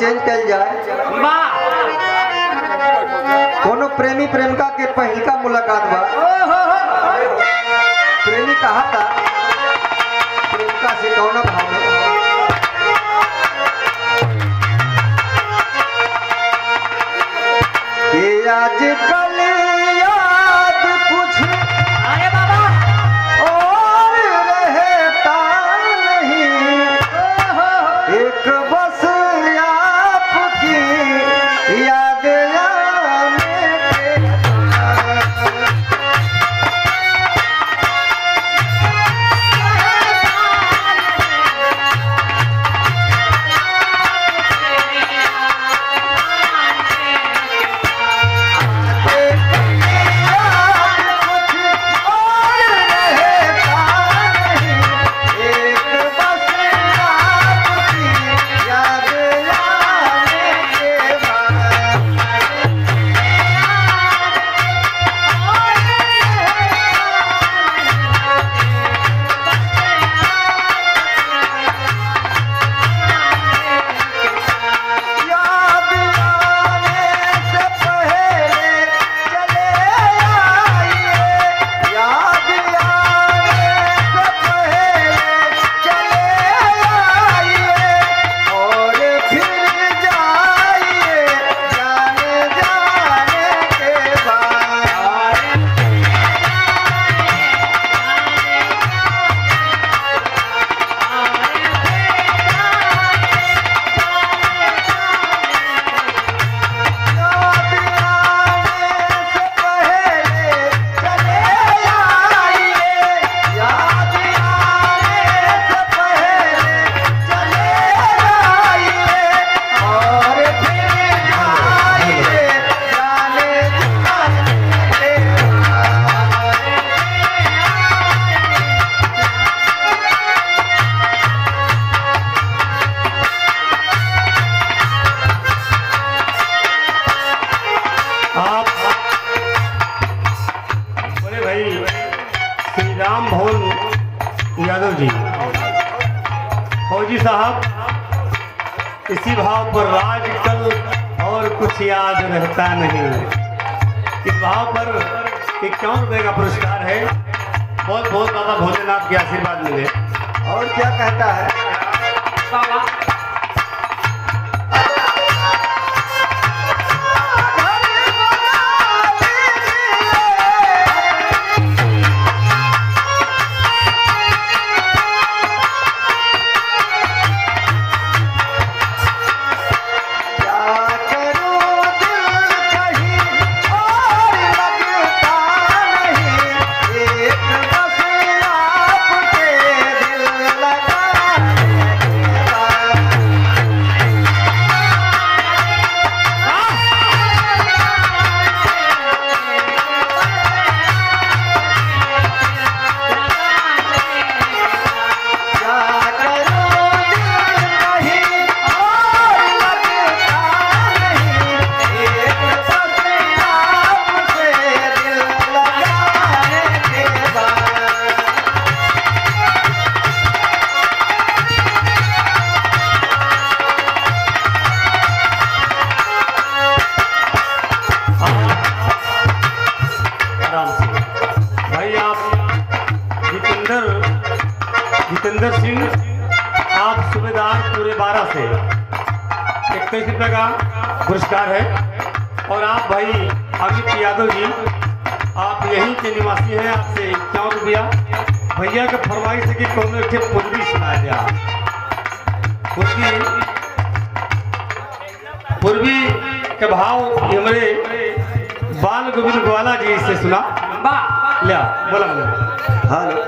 Change कल जाए। कोनो प्रेमी प्रेमिका के पहिलका मुलाकात बा। प्रेमी कहा था प्रेमिका से कौन भाव में कि आजकल याद कुछ अरे बाबा और रहता नहीं, एक बस आपकी याद आने के यादव जी, फौजी साहब, इसी भाव पर राज कल और कुछ याद रहता नहीं। इस भाव पर 51 रुपये का पुरस्कार है। बहुत बहुत बाबा भोलेनाथ के आशीर्वाद मिले। और क्या कहता है बाबा जितेंद्र सिंह, आप सूबेदार पूरे 12 से 21 रुपये का पुरस्कार है। और आप भाई अमित यादव जी, आप यहीं के निवासी हैं, आपसे 51 रुपया। भैया के फरमाइश है कि कौन एक पूर्वी सुना दिया। पूर्वी के भाव हमारे बाल गोविंद ग्वाला जी से सुना। लिया बोला हेलो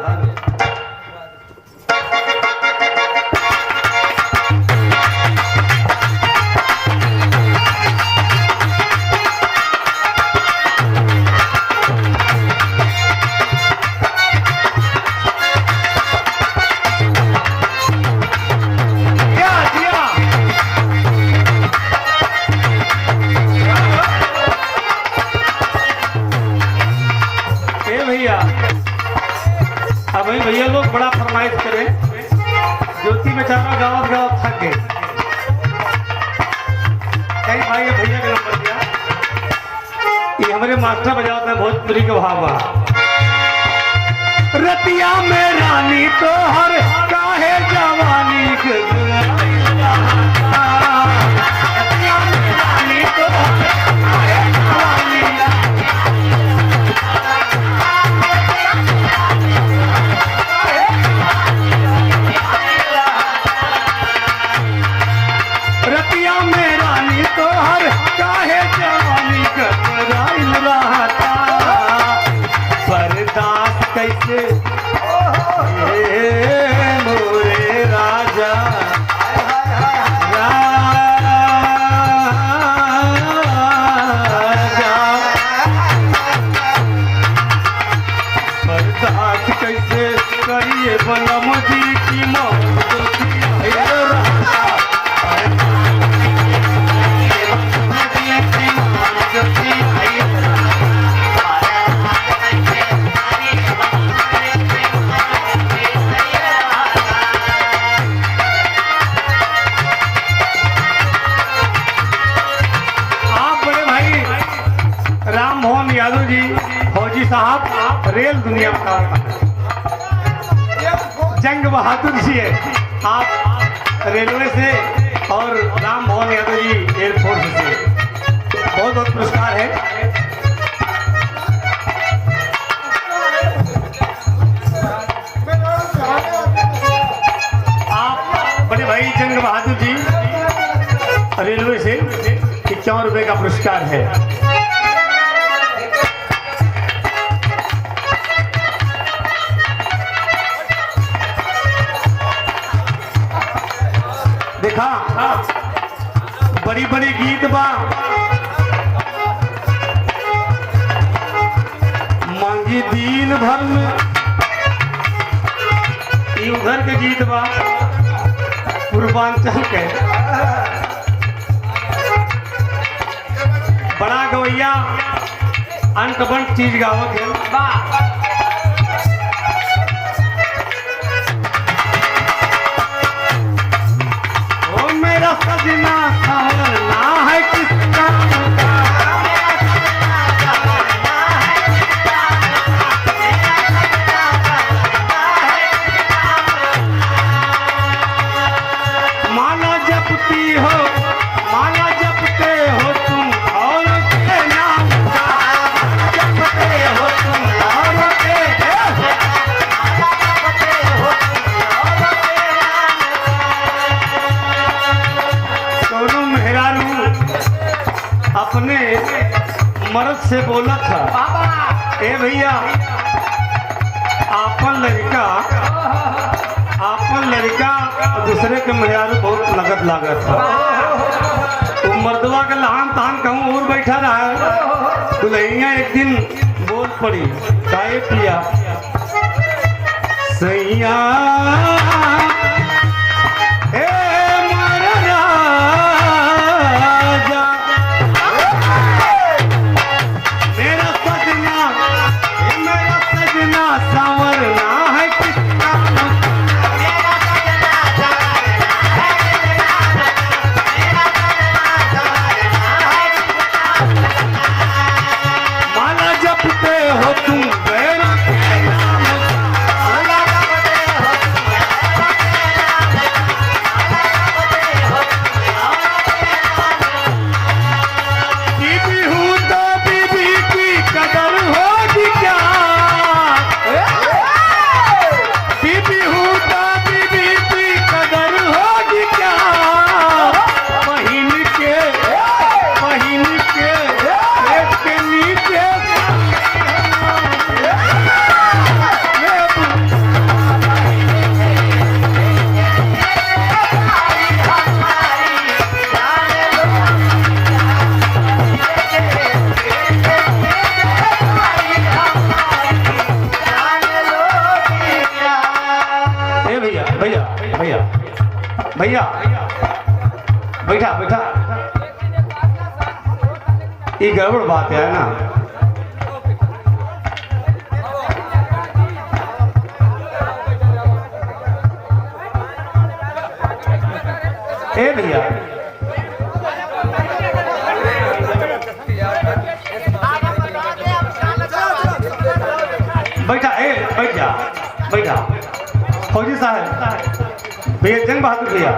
अब भैया लोग बड़ा फरमाइश करें। ज्योति बेचारा गाँव थक गए। कई भाई के भैया का नंबर दिया। ये हमारे मास्टर बजाओ में भोजपुरी के भावा। रतिया में रानी तो हर काहे जवानी रतिया में रानी तो हर काहे जवानी रतिया में रानी तो हर काहे जवानी कतराइल रहता बर्दाश्त कैसे मोरे राजा राजा बर्दाश्त कैसे करिए बनम जी की मौत यादव जी फौजी साहब रेल दुनिया का जंग बहादुर जी है आप रेलवे से और राम मोहन यादव जी एयरफोर्स से बहुत बहुत पुरस्कार है। आप बड़े भाई जंग बहादुर जी रेलवे से 51 रुपए का पुरस्कार है। देखा बड़ी बड़ी गीत बा मांगी दिन भर में उधर के गीत बा पूर्वांचल के बड़ा गवैया अंत बंट चीज गावत है सजना संवरना है किसका माला जपती हो माला जपते हो तुम और के नाम का जपते हो तुम और के अपने मर्द से बोला था ए भैया आपन लड़का दूसरे के मेहरारू बहुत लगत लागत था तो मर्दवा के लहान तान कहूँ और बैठा रहा दुल्हनिया एक दिन बोल पड़ी काहे पिया सैया संवरना है किसका माला जपते हो तुम बेरा बीबी हूँ तो बीबी की कदर होगी क्या बीबी हूँ तो बीबी की कदर होगी क्या बहिन के पेट के नीचे भैया बैठा बैठा ये गड़बड़ बात है ना ए भैया फौजी साहब भैया जंग बहादुर भैया